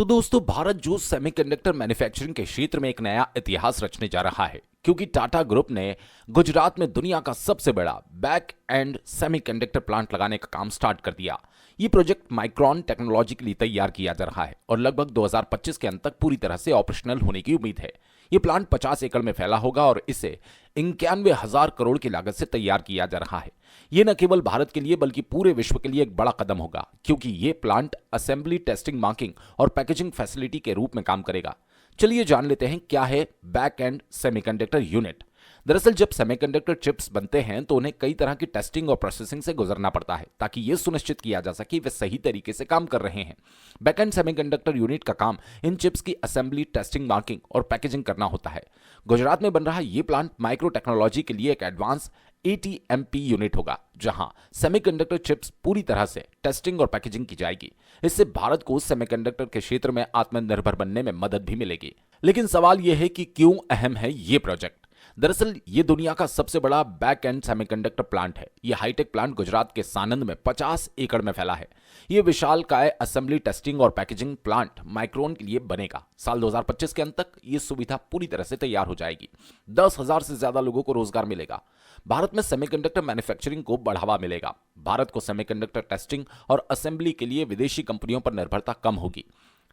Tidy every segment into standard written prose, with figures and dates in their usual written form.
तो दोस्तों भारत जो सेमीकंडक्टर मैन्युफैक्चरिंग के क्षेत्र में एक नया इतिहास रचने जा रहा है क्योंकि टाटा ग्रुप ने गुजरात में दुनिया का सबसे बड़ा बैक एंड सेमीकंडक्टर प्लांट लगाने का काम स्टार्ट कर दिया। ये प्रोजेक्ट माइक्रोन टेक्नोलॉजी के लिए तैयार किया जा रहा है और लगभग 2025 के अंत तक पूरी तरह से ऑपरेशनल होने की उम्मीद है। ये प्लांट 50 एकड़ में फैला होगा और इसे 91,000 करोड़ की लागत से तैयार किया जा रहा है। ये न केवल भारत के लिए बल्कि पूरे विश्व के लिए एक बड़ा कदम होगा क्योंकि ये प्लांट असेंबली, टेस्टिंग, मार्किंग और पैकेजिंग फैसिलिटी के रूप में काम करेगा। चलिए जान लेते हैं क्या है बैक एंड सेमीकंडक्टर यूनिट। दरअसल जब सेमीकंडक्टर चिप्स बनते हैं तो उन्हें कई तरह की टेस्टिंग और प्रोसेसिंग से गुजरना पड़ता है ताकि यह सुनिश्चित किया जा सके वे सही तरीके से काम कर रहे हैं। बैकएंड सेमीकंडक्टर यूनिट का काम इन चिप्स की असेंबली, टेस्टिंग, मार्किंग और पैकेजिंग करना होता है। गुजरात में बन रहा यह प्लांट माइक्रो टेक्नोलॉजी के लिए एक एडवांस ATMP यूनिट होगा जहां सेमीकंडक्टर चिप्स पूरी तरह से टेस्टिंग और पैकेजिंग की जाएगी। इससे भारत को सेमीकंडक्टर के क्षेत्र में आत्मनिर्भर बनने में मदद भी मिलेगी। लेकिन सवाल यह है कि क्यों अहम है यह प्रोजेक्ट। दरअसल ये दुनिया का सबसे बड़ा बैक एंड सेमीकंडक्टर प्लांट है। यह हाईटेक प्लांट गुजरात के सानंद में 50 एकड़ में फैला है। यह विशालकाय असेंबली, टेस्टिंग और पैकेजिंग प्लांट माइक्रोन के लिए बनेगा। साल 2025 के अंत तक यह सुविधा पूरी तरह से तैयार हो जाएगी। 10,000 से ज्यादा लोगों को रोजगार मिलेगा। भारत में सेमीकंडक्टर मैन्युफैक्चरिंग को बढ़ावा मिलेगा। भारत को सेमीकंडक्टर टेस्टिंग और असेंबली के लिए विदेशी कंपनियों पर निर्भरता कम होगी।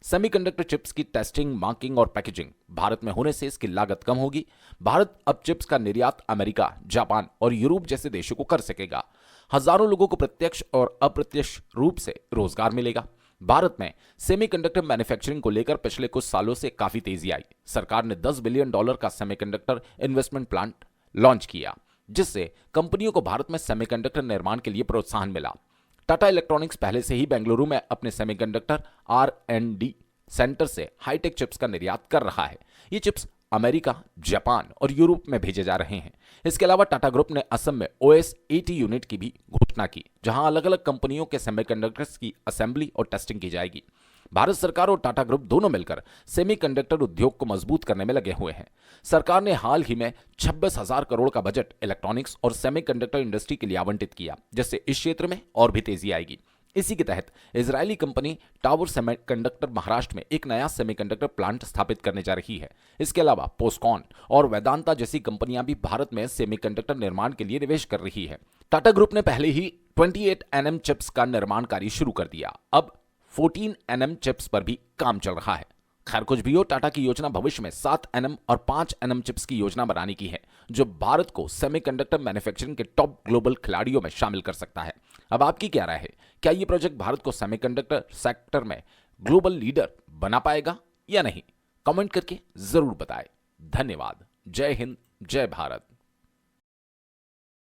सेमीकंडक्टर चिप्स की टेस्टिंग, मार्किंग और पैकेजिंग भारत में होने से इसकी लागत कम होगी। भारत अब चिप्स का निर्यात अमेरिका, जापान और यूरोप जैसे देशों को कर सकेगा। हजारों लोगों को प्रत्यक्ष और अप्रत्यक्ष रूप से रोजगार मिलेगा। भारत में सेमीकंडक्टर मैन्युफैक्चरिंग को लेकर पिछले कुछ सालों से काफी तेजी आई। सरकार ने $10 बिलियन का सेमीकंडक्टर इन्वेस्टमेंट प्लान लॉन्च किया जिससे कंपनियों को भारत में सेमीकंडक्टर निर्माण के लिए प्रोत्साहन मिला। टाटा इलेक्ट्रॉनिक्स पहले से ही बेंगलुरु में अपने सेमीकंडक्टर R&D सेंटर से हाईटेक चिप्स का निर्यात कर रहा है। ये चिप्स अमेरिका, जापान और यूरोप में भेजे जा रहे हैं। इसके अलावा टाटा ग्रुप ने असम में OS80 यूनिट की भी घोषणा की जहां अलग अलग कंपनियों के सेमीकंडक्टर्स की असेंबली और टेस्टिंग की जाएगी। भारत सरकार और टाटा ग्रुप दोनों मिलकर सेमीकंडक्टर उद्योग को मजबूत करने में लगे हुए हैं। सरकार ने हाल ही में 26,000 करोड़ का बजट इलेक्ट्रॉनिक्स और सेमीकंडक्टर इंडस्ट्री के लिए आवंटित किया जिससे इस क्षेत्र में और भी तेजी आएगी। इसी के तहत Israeli company tower semiconductor Maharashtra में एक नया सेमीकंडक्टर प्लांट स्थापित करने जा रही है। इसके अलावा पोस्कॉन और वेदांता जैसी कंपनियां भी भारत में सेमीकंडक्टर निर्माण के लिए निवेश कर रही है। टाटा ग्रुप ने पहले ही 28 nm चिप्स का निर्माण कार्य शुरू कर दिया। अब 14 nm चिप्स पर भी काम चल रहा है। खैर कुछ भी हो, टाटा की योजना भविष्य में 7 nm और 5 nm चिप्स की योजना बनाने की है जो भारत को सेमीकंडक्टर मैन्युफैक्चरिंग के टॉप ग्लोबल खिलाड़ियों में शामिल कर सकता है। अब आपकी क्या राय है? क्या यह प्रोजेक्ट भारत को सेमीकंडक्टर सेक्टर में ग्लोबल लीडर बना पाएगा या नहीं? कमेंट करके जरूर बताएं। धन्यवाद। जय हिंद, जय भारत।